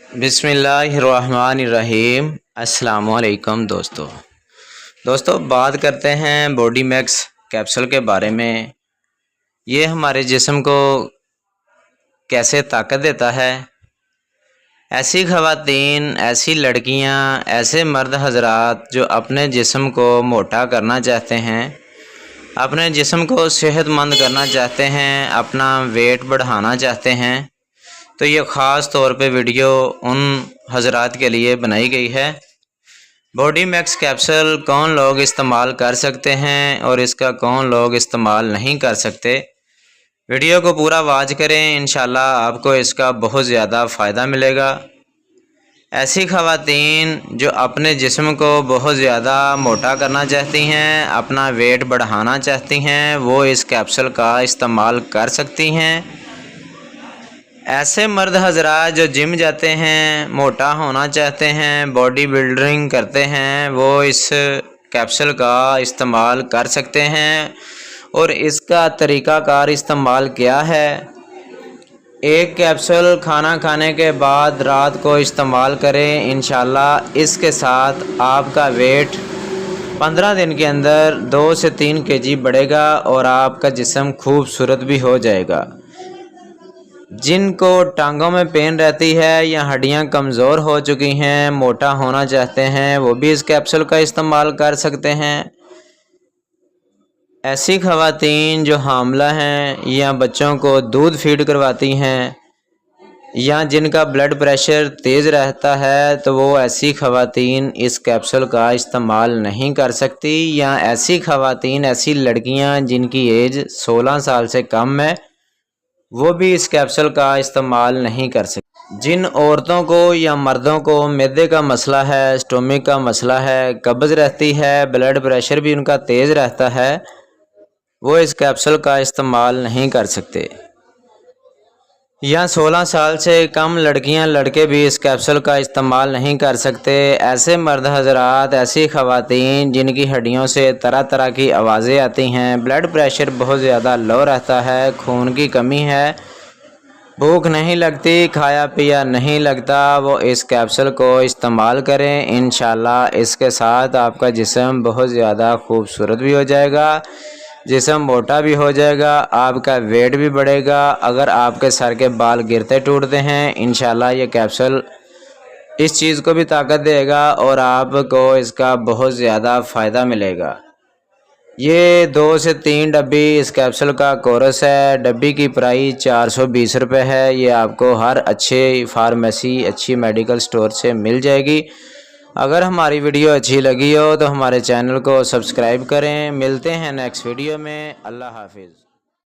बिस्मिल्लाहिर्रहमानिर्रहीम। अस्सलाम वालेकुम दोस्तों बात करते हैं बॉडी मैक्स कैप्सूल के बारे में। ये हमारे जिस्म को कैसे ताकत देता है। ऐसी ख़वातीन, ऐसी लड़कियां, ऐसे मर्द हजरात जो अपने जिस्म को मोटा करना चाहते हैं, अपने जिस्म को सेहतमंद करना चाहते हैं, अपना वेट बढ़ाना चाहते हैं, तो ये ख़ास तौर पे वीडियो उन हजरात के लिए बनाई गई है। बॉडी मैक्स कैप्सूल कौन लोग इस्तेमाल कर सकते हैं और इसका कौन लोग इस्तेमाल नहीं कर सकते। वीडियो को पूरा वॉच करें, इंशाल्लाह आपको इसका बहुत ज़्यादा फ़ायदा मिलेगा। ऐसी ख़वातीन जो अपने जिस्म को बहुत ज़्यादा मोटा करना चाहती हैं, अपना वेट बढ़ाना चाहती हैं, वो इस कैप्सूल का इस्तेमाल कर सकती हैं। ऐसे मर्द हजरात जो जिम जाते हैं, मोटा होना चाहते हैं, बॉडी बिल्डिंग करते हैं, वो इस कैप्सूल का इस्तेमाल कर सकते हैं। और इसका तरीक़ाकार इस्तेमाल क्या है। एक कैप्सूल खाना खाने के बाद रात को इस्तेमाल करें, इंशाल्लाह इसके साथ आपका वेट 15 दिन के अंदर 2 से 3 kg बढ़ेगा और आपका जिस्म खूबसूरत भी हो जाएगा। जिनको टांगों में पेन रहती है या हड्डियां कमज़ोर हो चुकी हैं, मोटा होना चाहते हैं, वो भी इस कैप्सूल का इस्तेमाल कर सकते हैं। ऐसी ख़वातीन जो हामला हैं या बच्चों को दूध फीड करवाती हैं या जिनका ब्लड प्रेशर तेज़ रहता है, तो वो ऐसी ख़वातीन इस कैप्सूल का इस्तेमाल नहीं कर सकती। या ऐसी ख़वातीन, ऐसी लड़कियां जिनकी एज 16 साल से कम है, वो भी इस कैप्सूल का इस्तेमाल नहीं कर सकते। जिन औरतों को या मर्दों को मैदे का मसला है, स्टोमिक का मसला है, कब्ज़ रहती है, ब्लड प्रेशर भी उनका तेज़ रहता है, वो इस कैप्सूल का इस्तेमाल नहीं कर सकते। या 16 साल से कम लड़कियां, लड़के भी इस कैप्सूल का इस्तेमाल नहीं कर सकते। ऐसे मर्द हजरात, ऐसी ख़वातीन जिनकी हड्डियों से तरह तरह की आवाज़ें आती हैं, ब्लड प्रेशर बहुत ज़्यादा लो रहता है, खून की कमी है, भूख नहीं लगती, खाया पिया नहीं लगता, वो इस कैप्सूल को इस्तेमाल करें। इंशाल्लाह इसके साथ आपका जिस्म बहुत ज़्यादा खूबसूरत भी हो जाएगा, जिस्म मोटा भी हो जाएगा, आपका वेट भी बढ़ेगा। अगर आपके सर के बाल गिरते टूटते हैं, इंशाल्लाह ये कैप्सूल इस चीज़ को भी ताकत देगा और आपको इसका बहुत ज़्यादा फ़ायदा मिलेगा। ये 2 से 3 डब्बी इस कैप्सूल का कोर्स है। डब्बी की प्राइस 420 रुपये है। ये आपको हर अच्छे फार्मेसी, अच्छी मेडिकल स्टोर से मिल जाएगी। अगर हमारी वीडियो अच्छी लगी हो तो हमारे चैनल को सब्सक्राइब करें। मिलते हैं नेक्स्ट वीडियो में। अल्लाह हाफिज़।